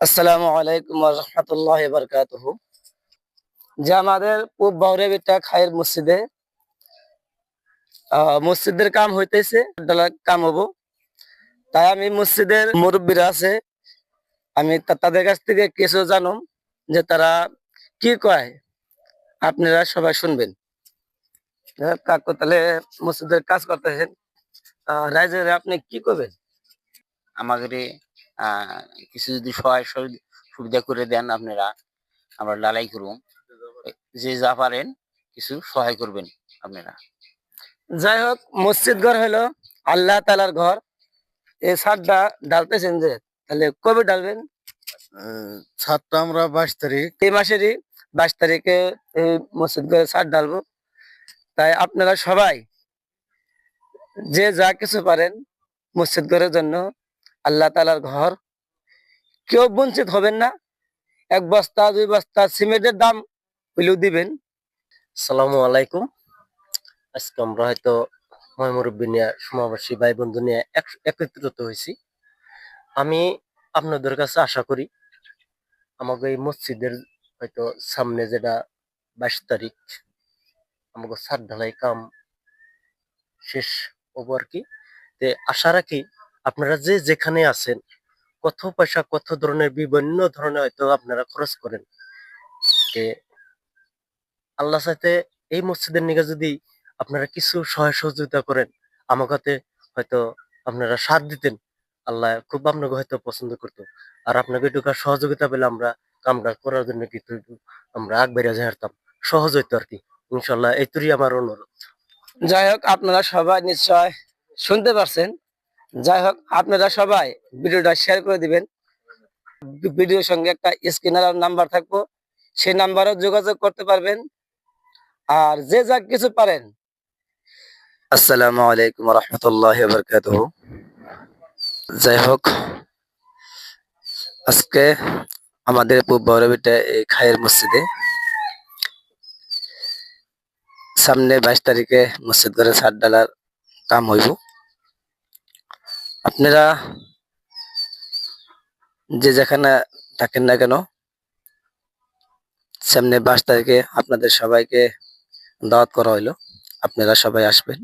আসসালামু আলাইকুম ওয়া রাহমাতুল্লাহি ওয়া বারাকাতুহু। যে আমাদের পূব বাউরেবিটা খায়ের মসজিদে মসজিদের কাম হইতেছে, ডালার কাম হবো। তাই আমি মসজিদের মুরব্বীরা আছে, আমি তাদের কাছ থেকে কিছু জানুম যে তারা কি কয়, আপনারা সবাই শুনবেন। কাকু তাহলে মসজিদের কাজ করতেছেন, রাইজের আপনি কি করবেন? আমাদের কিছু যদি সহায় সুবিধা করে দেন আপনারা, আমরা লালাই করব। যে যা পারেন কিছু সহায় করবেন আপনারা। যাই হোক, মসজিদ ঘর হলো আল্লাহ তাআলার ঘর। এই ছাদটা ডালতেছেন যে, তাহলে কবে ডালবেন? ছাদটা আমরা 22 তারিখ এই মাসেরই 22 তারিখে এই মসজিদ ঘরে ছাদ ডালবো। তাই আপনারা সবাই যে যা কিছু পারেন মসজিদ ঘরের জন্য, আল্লাহ তাআলার ঘর, কেউ বঞ্চিত হবেন না। 1 বস্তা 2 বস্তা সিমেন্টের দাম হইলেও দিবেন। আসসালামু আলাইকুম। আজকে আমরা হয়তো মুরব্বী নিয়ে, সমাবাসী ভাই বন্ধু নিয়ে একত্রিত হয়েছি। আমি আপনাদের কাছে আশা করি আমাকে এই মসজিদের হয়তো সামনে যেটা 22 তারিখ আমাকে ছাদ ঢালাই কাম শেষ হবো আর কি। আশা রাখি আপনারা যে যেখানে আছেন, কত পয়সা কত ধরনের বিভিন্ন ধরনের হয়তো আপনারা খরচ করেন, আল্লাহ চাইতে এই মসজিদের নিকে যদি আপনারা কিছু সহায় সহযোগিতা করেন, আমাকে হয়তো আপনারা সাথ দিতেন, আল্লাহ খুব আপনাকে হয়তো পছন্দ করতো। আর আপনাকে একটু সহযোগিতা পেলে আমরা কামটা করার জন্য কিন্তু আমরা আগ বেড়ে যাইতাম, সহজ হইতো আর কি। ইনশাল্লাহ এইটুকুই আমার অনুরোধ। যাই হোক, আপনারা সবাই নিশ্চয় শুনতে পারছেন। যাই হোক, আপনারা সবাই ভিডিওটা শেয়ার করে দিবেন। ভিডিওর সঙ্গে একটা স্ক্রিনার নাম্বার থাকবো, সেই নাম্বারও যোগাযোগ করতে পারবেন। আর যে যা কিছু পারেন। আসসালামু আলাইকুম ওয়া রাহমাতুল্লাহি ওয়া বারাকাতুহু। যাই হোক, আজকে আমাদের পূব বাউরেবিটা এই খায়ের মসজিদে সামনে 22 তারিখে মসজিদ ঘরে ছাদ ডালার কাম হইব। আপনারা যে যেখানে থাকেন না কেন, সামনে 22 তারিখে আপনাদের সবাইকে দাওয়াত করা হইলো, আপনারা সবাই আসবেন।